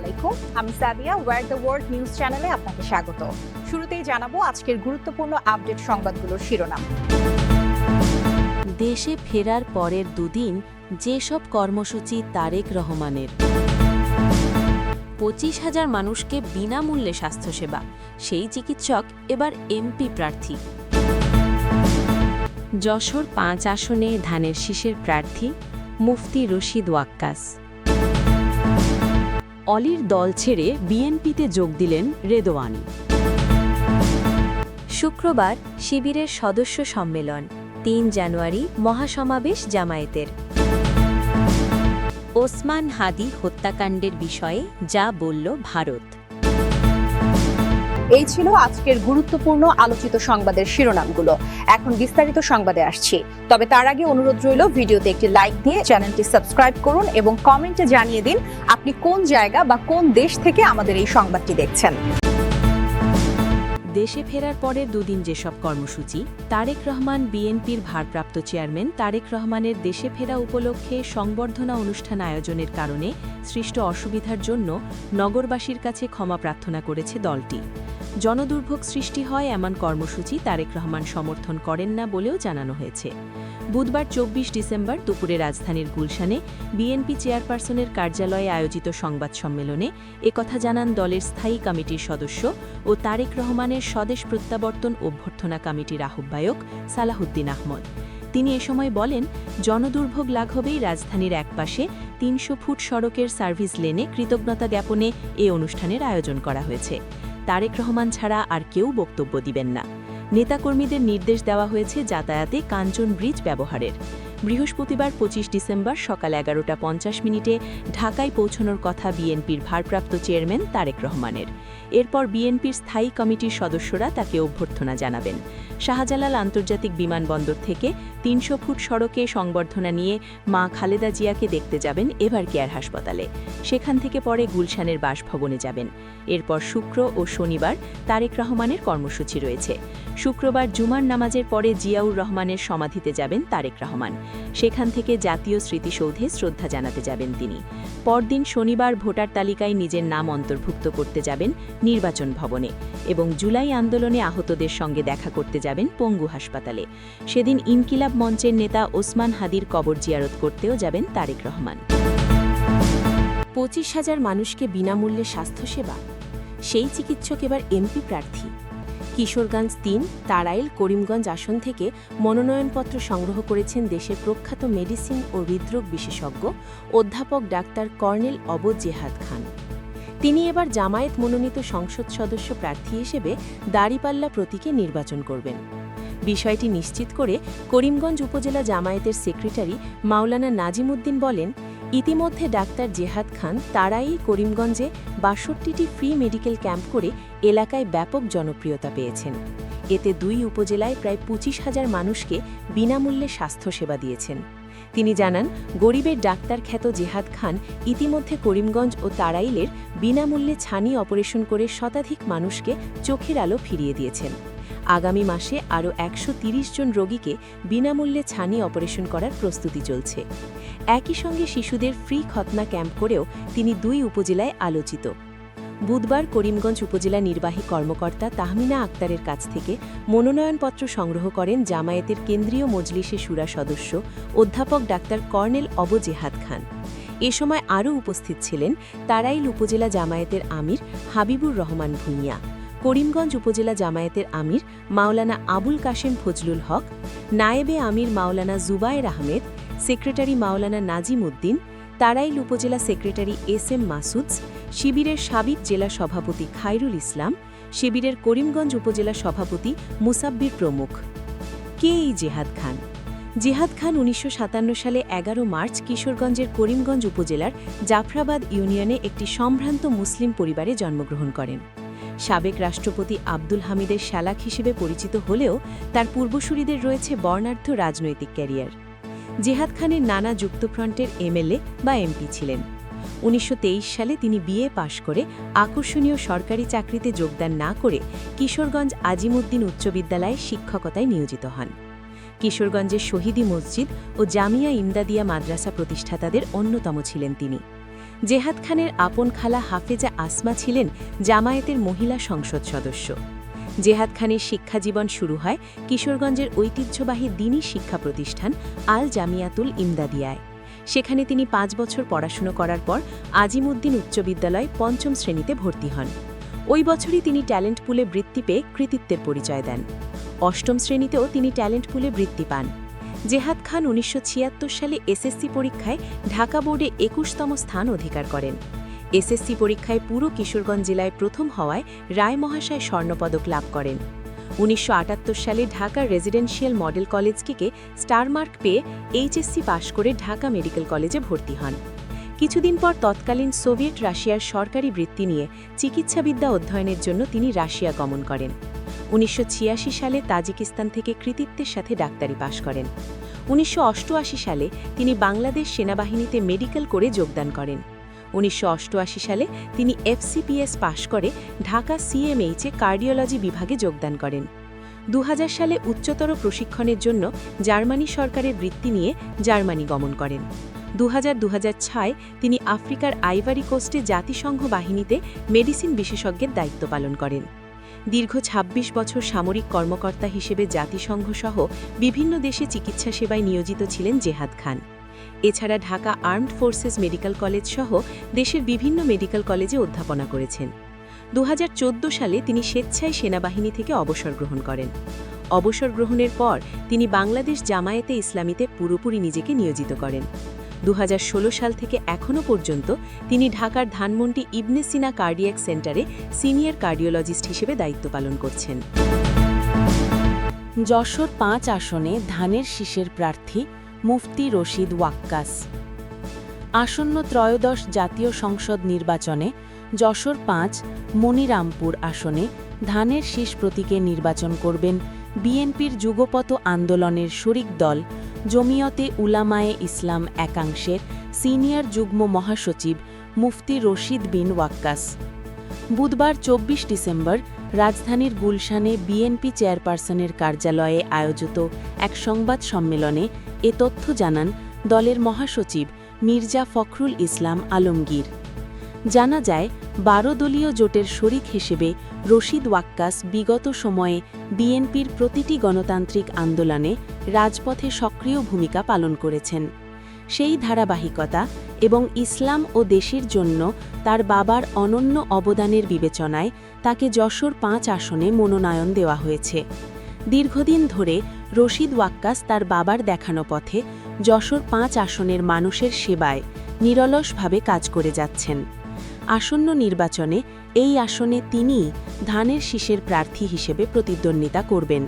আলাইকুম, আমি Sadia war the world news চ্যানেলে আপনাকে স্বাগত। শুরুতেই জানাবো আজকের গুরুত্বপূর্ণ আপডেট সংবাদগুলোর শিরোনাম। দেশে ফেরার পরের দুদিন যেসব কর্মসূচি তারেক রহমানের। 25,000 মানুষকে বিনামূল্যে স্বাস্থ্যসেবা, সেই চিকিৎসক এবার এমপি প্রার্থী। যশোর 5 আসনে ধানের শীষের প্রার্থী মুফতি রশিদ ওয়াক্কাস। অলির দল ছেড়ে বিএনপিতে যোগ দিলেন রেদোয়ান। শুক্রবার শিবিরের সদস্য সম্মেলন, 3 জানুয়ারি মহাসমাবেশ জামায়াতের। ওসমান হাদি হত্যাকাণ্ডের বিষয়ে যা বলল ভারত। এই ছিল আজকের গুরুত্বপূর্ণ আলোচিত সংবাদের শিরোনামগুলো। এখন বিস্তারিত সংবাদে আসছি, তবে তার আগে অনুরোধ রইল ভিডিওতে একটি লাইক দিয়ে চ্যানেলটি সাবস্ক্রাইব করুন এবং কমেন্টে জানিয়ে দিন আপনি কোন জায়গা বা কোন দেশ থেকে আমাদের এই সংবাদটি দেখছেন। দেশে ফেরার পরের দুদিন যেসব কর্মসূচি, তারেক রহমান বিএনপির ভারপ্রাপ্ত চেয়ারম্যান তারেক রহমানের দেশে ফেরা উপলক্ষে সংবর্ধনা অনুষ্ঠান আয়োজনের কারণে সৃষ্ট অসুবিধার জন্য নগরবাসীর কাছে ক্ষমা প্রার্থনা করেছে দলটি। জনদুর্ভোগ সৃষ্টি হয় এমন কর্মসূচি তারেক রহমান সমর্থন করেন না বলেও জানানো হয়েছে। বুধবার 24 ডিসেম্বর দুপুরে রাজধানীর গুলশানে বিএনপি চেয়ারপারসনের কার্যালয়ে আয়োজিত সংবাদ সম্মেলনে একথা জানান দলের স্থায়ী কমিটির সদস্য ও তারেক রহমানের স্বদেশ প্রত্যাবর্তন অভ্যর্থনা কমিটির আহ্বায়ক সালাহুদ্দিন আহমদ। তিনি এ সময় বলেন, জনদুর্ভোগ লাঘবেই রাজধানীর একপাশে 300 ফুট সড়কের সার্ভিস লেনে কৃতজ্ঞতা জ্ঞাপনে এ অনুষ্ঠানের আয়োজন করা হয়েছে। তারেক রহমান ছাড়া আর কেউ বক্তব্য দিবেন না। নেতাকর্মীদের নির্দেশ দেওয়া হয়েছে যাতায়াতে কাঞ্চন ব্রিজ ব্যবহারের। বৃহস্পতিবার 25 ডিসেম্বর সকাল 11:50 ঢাকায় পৌঁছানোর কথা বিএনপির ভারপ্রাপ্ত চেয়ারম্যান তারেক রহমানের। এরপর বিএনপির স্থায়ী কমিটির সদস্যরা তাকে অভ্যর্থনা জানাবেন। শাহজালাল আন্তর্জাতিক বিমানবন্দর থেকে 300 ফুট সড়কে সংবর্ধনা নিয়ে মা খালেদা জিয়াকে দেখতে যাবেন এভার কেয়ার হাসপাতালে। সেখান থেকে পরে গুলশানের বাসভবনে যাবেন। এরপর শুক্র ও শনিবার তারেক রহমানের কর্মসূচি রয়েছে। শুক্রবার জুমার নামাজের পরে জিয়াউর রহমানের সমাধিতে যাবেন তারেক রহমান। সেখান থেকে জাতীয় স্মৃতিসৌধে শ্রদ্ধা জানাতে যাবেন তিনি। পরদিন শনিবার ভোটার তালিকায় নিজের নাম অন্তর্ভুক্ত করতে যাবেন নির্বাচন ভবনে এবং জুলাই আন্দোলনে আহতদের সঙ্গে দেখা করতে যাবেন পঙ্গু হাসপাতালে। সেদিন ইনকিলাব মঞ্চের নেতা ওসমান হাদির কবর জিয়ারত করতেও যাবেন তারেক রহমান। 25,000 মানুষকে বিনামূল্যে স্বাস্থ্যসেবা, সেই চিকিৎসক এবার এমপি প্রার্থী। কিশোরগঞ্জ 3, তাড়াইল, করিমগঞ্জ আসন থেকে মনোনয়নপত্র সংগ্রহ করেছেন দেশের প্রখ্যাত মেডিসিন ও হৃদরোগ বিশেষজ্ঞ অধ্যাপক ডাক্তার কর্নেল অবদ জেহাদ খান। তিনি এবার জামায়াত মনোনীত সংসদ সদস্য প্রার্থী হিসেবে দাঁড়িপাল্লা প্রতীকে নির্বাচন করবেন। বিষয়টি নিশ্চিত করে করিমগঞ্জ উপজেলা জামায়াতের সেক্রেটারি মাওলানা নাজিম উদ্দিন বলেন, ইতিমধ্যে ডাক্তার জেহাদ খান তারাই করিমগঞ্জে 62টি ফ্রি মেডিকেল ক্যাম্প করে এলাকায় ব্যাপক জনপ্রিয়তা পেয়েছেন। এতে 2 উপজেলায় প্রায় 25,000 মানুষকে বিনামূল্যে স্বাস্থ্যসেবা দিয়েছেন। তিনি জানান, গরিবের ডাক্তার খ্যাত জেহাদ খান ইতিমধ্যে করিমগঞ্জ ও তাড়াইলের বিনামূল্যে ছানি অপারেশন করে শতাধিক মানুষকে চোখের আলো ফিরিয়ে দিয়েছেন। আগামী মাসে আরও 130 জন রোগীকে বিনামূল্যে ছানি অপারেশন করার প্রস্তুতি চলছে। একই সঙ্গে শিশুদের ফ্রি খতনা ক্যাম্প করেও তিনি 2 উপজেলায় আলোচিত। বুধবার করিমগঞ্জ উপজেলা নির্বাহী কর্মকর্তা তাহমিনা আক্তারের কাছ থেকে মনোনয়নপত্র সংগ্রহ করেন জামায়াতের কেন্দ্রীয় মজলিসে শুরা সদস্য অধ্যাপক ডাক্তার কর্নেল অবদ জেহাদ খান। এ সময় আরও উপস্থিত ছিলেন তাড়াইল উপজেলা জামায়াতের আমির হাবিবুর রহমান ভূঁইয়া, করিমগঞ্জ উপজেলা জামায়াতের আমির মাওলানা আবুল কাশেম ফজলুল হক, নায়েবে আমির মাওলানা জুবায়ের আহমেদ, সেক্রেটারি মাওলানা নাজিম উদ্দিন, তাড়াইল উপজেলা সেক্রেটারি এস.এম. মাসুদ, শিবিরের সাবিক জেলা সভাপতি খায়রুল ইসলাম, শিবিরের করিমগঞ্জ উপজেলা সভাপতি মুসাব্বির প্রমুখ। কে এই জেহাদ খান? জেহাদ খান 1957 সালে 11 মার্চ কিশোরগঞ্জের করিমগঞ্জ উপজেলার জাফরাবাদ ইউনিয়নে একটি সম্ভ্রান্ত মুসলিম পরিবারে জন্মগ্রহণ করেন। সাবেক রাষ্ট্রপতি আব্দুল হামিদের শালাক হিসেবে পরিচিত হলেও তার পূর্বসূরিদের রয়েছে বর্ণাঢ্য রাজনৈতিক ক্যারিয়ার। জেহাদ খানের নানা যুক্তফ্রন্টের এমএলএ বা এমপি ছিলেন। 1923 সালে তিনি বিএ পাশ করে আকর্ষণীয় সরকারি চাকরিতে যোগদান না করে কিশোরগঞ্জ আজিমউদ্দিন উচ্চ বিদ্যালয়ে শিক্ষকতায় নিয়োজিত হন। কিশোরগঞ্জের শহীদি মসজিদ ও জামিয়া ইমদাদিয়া মাদ্রাসা প্রতিষ্ঠাতাদের অন্যতম ছিলেন তিনি। জেহাদ খানের আপন খালা হাফেজা আসমা ছিলেন জামায়াতের মহিলা সংসদ সদস্য। জেহাদ খানের শিক্ষাজীবন শুরু হয় কিশোরগঞ্জের ঐতিহ্যবাহী দ্বীনী শিক্ষা প্রতিষ্ঠান আল জামিয়াতুল ইমদাদিয়ায়। সেখানে তিনি 5 বছর পড়াশুনো করার পর আজিমউদ্দিন উচ্চ বিদ্যালয় 5ম শ্রেণীতে ভর্তি হন। ওই বছরই তিনি ট্যালেন্ট পুলে বৃত্তি পেয়ে কৃতিত্বের পরিচয় দেন। 8ম শ্রেণীতেও তিনি ট্যালেন্ট পুলে বৃত্তি পান। জেহাদ খান 1976 সালে এসএসসি পরীক্ষায় ঢাকা বোর্ডে 21তম স্থান অধিকার করেন। এসএসসি পরীক্ষায় পুরো কিশোরগঞ্জ জেলায় প্রথম হওয়ায় রায় মহাশয় স্বর্ণপদক লাভ করেন। 1978 সালে ঢাকা রেসিডেন্সিয়াল মডেল কলেজকে স্টার মার্ক পেয়ে এইচএসসি পাশ করে ঢাকা মেডিকেল কলেজে ভর্তি হন। কিছুদিন পর তৎকালীন সোভিয়েত রাশিয়ার সরকারি বৃত্তি নিয়ে চিকিৎসাবিদ্যা অধ্যয়নের জন্য তিনি রাশিয়া গমন করেন। 1986 সালে তাজিকিস্তান থেকে কৃতিত্বের সাথে ডাক্তারি পাশ করেন। 1988 সালে তিনি বাংলাদেশ সেনাবাহিনীতে মেডিকেল করে যোগদান করেন। 1988 সালে তিনি এফসিপিএস পাশ করে ঢাকা সিএমএইচে কার্ডিওলজি বিভাগে যোগদান করেন। 2000 সালে উচ্চতর প্রশিক্ষণের জন্য জার্মানি সরকারের বৃত্তি নিয়ে জার্মানি গমন করেন। 2000-2006 তিনি আফ্রিকার আইভারি কোস্টে জাতিসংঘ বাহিনীতে মেডিসিন বিশেষজ্ঞের দায়িত্ব পালন করেন। দীর্ঘ 26 বছর সামরিক কর্মকর্তা হিসেবে জাতিসংঘ সহ বিভিন্ন দেশে চিকিৎসা সেবায় নিয়োজিত ছিলেন জেহাদ খান। এছাড়া Dhaka armed forces medical college সহ দেশের বিভিন্ন মেডিকেল কলেজে অধ্যাপনা করেছেন। 2014 সালে তিনি স্বেচ্ছায় সেনাবাহিনী থেকে অবসর গ্রহণ করেন। অবসর গ্রহণের পর তিনি বাংলাদেশ জামায়াতে ইসলামীতে পুরোপুরি নিজেকে নিয়োজিত করেন। 2016 সাল থেকে এখনও পর্যন্ত তিনি ঢাকার ধানমন্ডি ইবনে সিনা কার্ডিয়াক সেন্টারে সিনিয়র কার্ডিওলজিস্ট হিসেবে দায়িত্ব পালন করছেন। যশোর 5 আসনে ধানের শীষের প্রার্থী মুফতি রশিদ ওয়াক্কাস। আসন্ন ত্রয়োদশ জাতীয় সংসদ নির্বাচনে যশোর 5 মনিরামপুর আসনে ধানের শীষ প্রতীকে নির্বাচন করবেন বিএনপির যুগপৎ আন্দোলনের শরিক দল জমিয়তে উলামায়ে ইসলাম একাংশের সিনিয়র যুগ্ম মহাসচিব মুফতি রশিদ বিন ওয়াক্কাস। বুধবার 24 ডিসেম্বর রাজধানীর গুলশানে বিএনপি চেয়ারপারসনের কার্যালয়ে আয়োজিত এক সংবাদ সম্মেলনে এ তথ্য জানান দলের মহাসচিব মির্জা ফখরুল ইসলাম আলমগীর। জানা যায় 12 দলীয় জোটের শরিক হিসেবে রশিদ ওয়াক্কাস বিগত সময়ে বিএনপির প্রতিটি গণতান্ত্রিক আন্দোলনে রাজপথে সক্রিয় ভূমিকা পালন করেছেন। সেই ধারাবাহিকতা এবং ইসলাম ও দেশের জন্য তার বাবার অনন্য অবদানের বিবেচনায় তাকে যশোর 5 আসনে মনোনয়ন দেওয়া হয়েছে। দীর্ঘদিন ধরে রশিদ ওয়াক্কাস তার বাবার দেখানো পথে যশোর 5 আসনের মানুষের সেবায় নিরলসভাবে কাজ করে যাচ্ছেন। আসন্ন নির্বাচনে এই আসনে তিনিই ধানের শীষের প্রার্থী হিসেবে প্রতিদ্বন্দ্বিতা করবেন।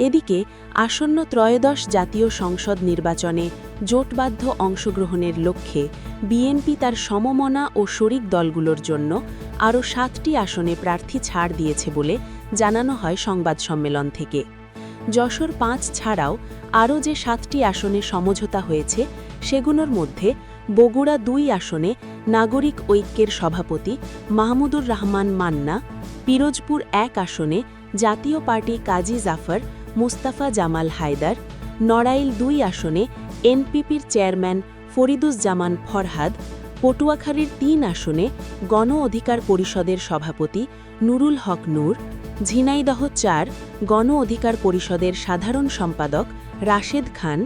এদিকে আসন্ন ত্রয়োদশ জাতীয় সংসদ নির্বাচনে জোটবাধ্য অংশগ্রহণের লক্ষ্যে বিএনপি তার সমমনা ও শরিক দলগুলোর জন্য আরও 7টি আসনে প্রার্থী ছাড় দিয়েছে বলে জানানো হয় সংবাদ সম্মেলন থেকে। যশোর 5 ছাড়াও আরও যে 7টি আসনে সমঝোতা হয়েছে সেগুলোর মধ্যে বগুড়া 2 আসনে নাগরিক ঐক্যের সভাপতি মাহমুদুর রহমান মান্না, পিরোজপুর 1 আসনে জাতীয় পার্টি কাজী জাফর মুস্তাফা জামাল হায়দার, নড়াইল 2 আসনে এনপিপির চেয়ারম্যান ফরিদুজ্জামান ফরহাদ, পটুয়াখালীর 3 আসনে গণ অধিকার পরিষদের সভাপতি নুরুল হক নূর, ঝিনাইদহ 4 গণ অধিকার পরিষদের সাধারণ সম্পাদক রাশেদ খান,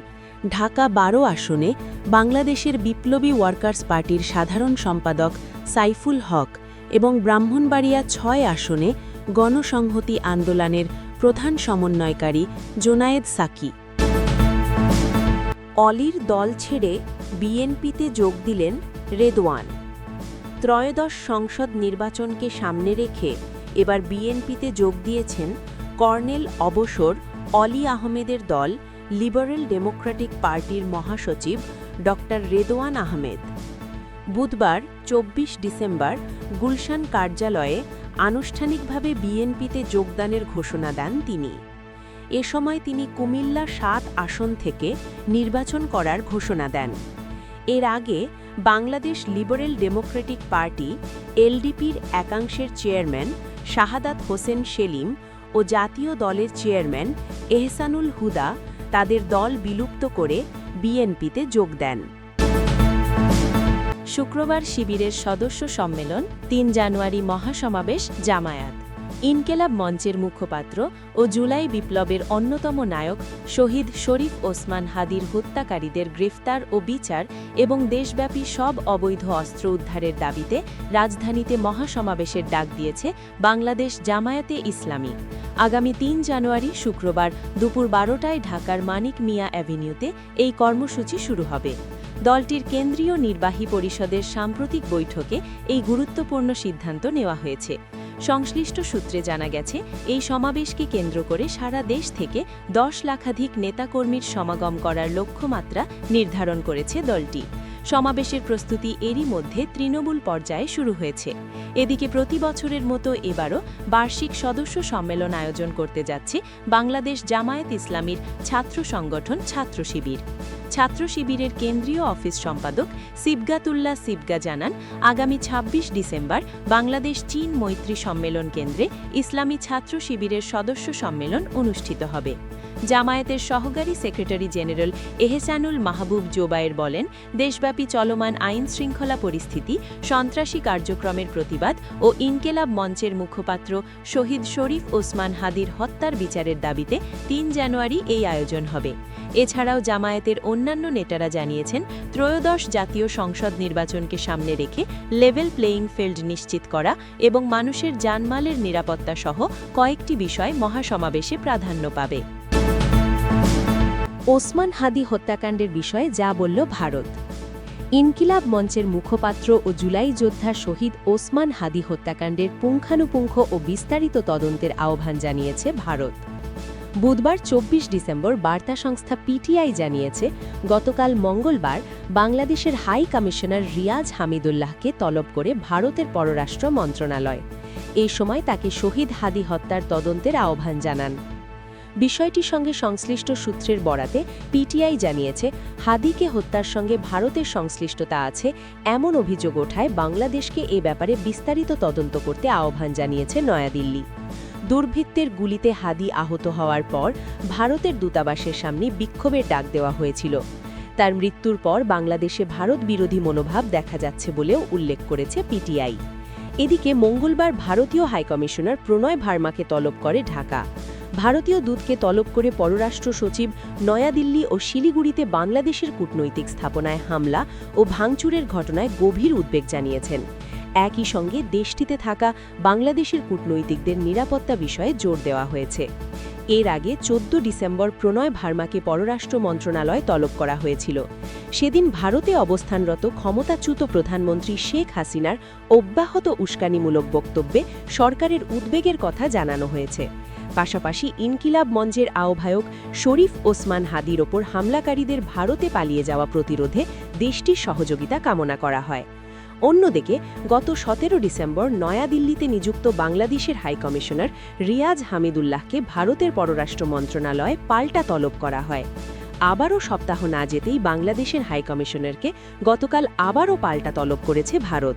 ঢাকা 12 আসনে বাংলাদেশের বিপ্লবী ওয়ার্কার্স পার্টির সাধারণ সম্পাদক সাইফুল হক এবং ব্রাহ্মণবাড়িয়া 6 আসনে গণসংহতি আন্দোলনের প্রধান সমন্বয়কারী জোনায়েদ সাকি। অলির দল ছেড়ে বিএনপিতে যোগ দিলেন রেদওয়ান। ত্রয়োদশ সংসদ নির্বাচনকে সামনে রেখে এবার বিএনপিতে যোগ দিয়েছেন কর্নেল অবসর অলি আহমেদের দল লিবারেল ডেমোক্রেটিক পার্টির মহাসচিব ড. রেদওয়ান আহমেদ। বুধবার 24 ডিসেম্বর গুলশান কার্যালয়ে আনুষ্ঠানিকভাবে বিএনপিতে যোগদানের ঘোষণা দেন তিনি। এ সময় তিনি কুমিল্লা 7 আসন থেকে নির্বাচন করার ঘোষণা দেন। এর আগে বাংলাদেশ লিবারেল ডেমোক্রেটিক পার্টি এলডিপির একাংশের চেয়ারম্যান শাহাদাত হোসেন সেলিম ও জাতীয় দলের চেয়ারম্যান এহসানুল হুদা তাদের দল বিলুপ্ত করে বিএনপিতে যোগ দেন। শুক্রবার শিবিরের সদস্য সম্মেলন, ৩ জানুয়ারি মহাসমাবেশ জামায়াত। ইনকেলাব মঞ্চের মুখপাত্র ও জুলাই বিপ্লবের অন্যতম নায়ক শহীদ শরীফ ওসমান হাদির হত্যাকারীদের গ্রেফতার ও বিচার এবং দেশব্যাপী সব অবৈধ অস্ত্র উদ্ধারের দাবিতে রাজধানীতে মহাসমাবেশের ডাক দিয়েছে বাংলাদেশ জামায়াতে ইসলামী। আগামী ৩ জানুয়ারি শুক্রবার দুপুর ১২টায় ঢাকার মানিক মিয়া অ্যাভিনিউতে এই কর্মসূচি শুরু হবে। দলটির কেন্দ্রীয় নির্বাহী পরিষদের সাম্প্রতিক বৈঠকে এই গুরুত্বপূর্ণ সিদ্ধান্ত নেওয়া হয়েছে। সংশ্লিষ্ট সূত্রে জানা গেছে, এই সমাবেশকে কেন্দ্র করে সারা দেশ থেকে ১০ লাখাধিক নেতাকর্মীর সমাগম করার লক্ষ্যমাত্রা নির্ধারণ করেছে দলটি। সমাবেশের প্রস্তুতি এরই মধ্যে তৃণমূল পর্যায়ে শুরু হয়েছে। এদিকে প্রতি বছরের মতো এবারও বার্ষিক সদস্য সম্মেলন আয়োজন করতে যাচ্ছে বাংলাদেশ জামায়াত ইসলামীর ছাত্র সংগঠন ছাত্র শিবির। ছাত্র শিবিরের কেন্দ্রীয় অফিস সম্পাদক সিবগাতুল্লাহ সিবগা জানান, আগামী ২৬ ডিসেম্বর বাংলাদেশ চীন মৈত্রী সম্মেলন কেন্দ্রে ইসলামী ছাত্র শিবিরের সদস্য সম্মেলন অনুষ্ঠিত হবে। জামায়াতের সহকারী সেক্রেটারি জেনারেল এহসানুল মাহবুব জোবায়ের বলেন, দেশব্যাপী চলমান আইন শৃঙ্খলা পরিস্থিতি, সন্ত্রাসী কার্যক্রমের প্রতিবাদ ও ইনকেলাব মঞ্চের মুখপাত্র শহীদ শরীফ ওসমান হাদির হত্যার বিচারের দাবিতে ৩ জানুয়ারি এই আয়োজন হবে। এছাড়াও জামায়াতের অন্যান্য নেতারা জানিয়েছেন, ত্রয়োদশ জাতীয় সংসদ নির্বাচনকে সামনে রেখে লেভেল প্লেয়িং ফিল্ড নিশ্চিত করা এবং মানুষের জানমালের নিরাপত্তা সহ কয়েকটি বিষয় মহাসমাবেশে প্রাধান্য পাবে। ওসমান হাদি হত্যাকাণ্ডের বিষয়ে যা বলল ভারত। ইনকিলাব মঞ্চের মুখপাত্র ও জুলাই যোদ্ধা শহীদ ওসমান হাদি হত্যাকাণ্ডের পুঙ্খানুপুঙ্খ ও বিস্তারিত তদন্তের আহ্বান জানিয়েছে ভারত। বুধবার ২৪ ডিসেম্বর বার্তা সংস্থা পিটিআই জানিয়েছে, গতকাল মঙ্গলবার বাংলাদেশের হাই কমিশনার রিয়াজ হামিদুল্লাহকে তলব করে ভারতের পররাষ্ট্র মন্ত্রণালয়। এই সময় তাকে শহীদ হাদি হত্যার তদন্তের আহ্বান জানান। বিষয়টির সঙ্গে সংশ্লিষ্ট সূত্রের বরাতে পিটিআই জানিয়েছে, হাদিকে হত্যার সঙ্গে ভারতের সংশ্লিষ্টতা আছে এমন অভিযোগ ওঠায় বাংলাদেশকে এ ব্যাপারে বিস্তারিত তদন্ত করতে আহ্বান জানিয়েছে নয়াদিল্লি। দুর্বৃত্তের গুলিতে হাদি আহত হওয়ার পর ভারতের দূতাবাসের সামনে বিক্ষোভের ডাক দেওয়া হয়েছিল। তার মৃত্যুর পর বাংলাদেশে ভারত বিরোধী মনোভাব দেখা যাচ্ছে বলেও উল্লেখ করেছে পিটিআই। এদিকে মঙ্গলবার ভারতীয় হাইকমিশনার প্রণয় ভার্মাকে তলব করে ঢাকা। ভারতীয় দূতকে তলব করে পররাষ্ট্র সচিব নয়াদিল্লি ও শিলিগুড়িতে বাংলাদেশের কূটনৈতিক স্থাপনায় হামলা ও ভাঙচুরের ঘটনায় গভীর উদ্বেগ জানিয়েছেন। একই সঙ্গে দেশটিতে থাকা বাংলাদেশের কূটনৈতিকদের নিরাপত্তা বিষয়ে জোর দেওয়া হয়েছে। এর আগে ১৪ ডিসেম্বর প্রণয় ভার্মাকে পররাষ্ট্র মন্ত্রণালয় তলব করা হয়েছিল। সেদিন ভারতে অবস্থানরত ক্ষমতাচ্যুত প্রধানমন্ত্রী শেখ হাসিনার অব্যাহত উস্কানিমূলক বক্তব্যে সরকারের উদ্বেগের কথা জানানো হয়েছে। পাশাপাশি ইনকিলাব মঞ্চের আহ্বায়ক শরীফ ওসমান হাদির ওপর হামলাকারীদের ভারতে পালিয়ে যাওয়া প্রতিরোধে দেশটির সহযোগিতা কামনা করা হয়। অন্যদিকে গত ১৭ ডিসেম্বর নয়াদিল্লিতে নিযুক্ত বাংলাদেশের হাইকমিশনার রিয়াজ হামিদুল্লাহকে ভারতের পররাষ্ট্র মন্ত্রণালয়ে পাল্টা তলব করা হয়। আবারও সপ্তাহ না যেতেই বাংলাদেশের হাইকমিশনারকে গতকাল আবারও পাল্টা তলব করেছে ভারত।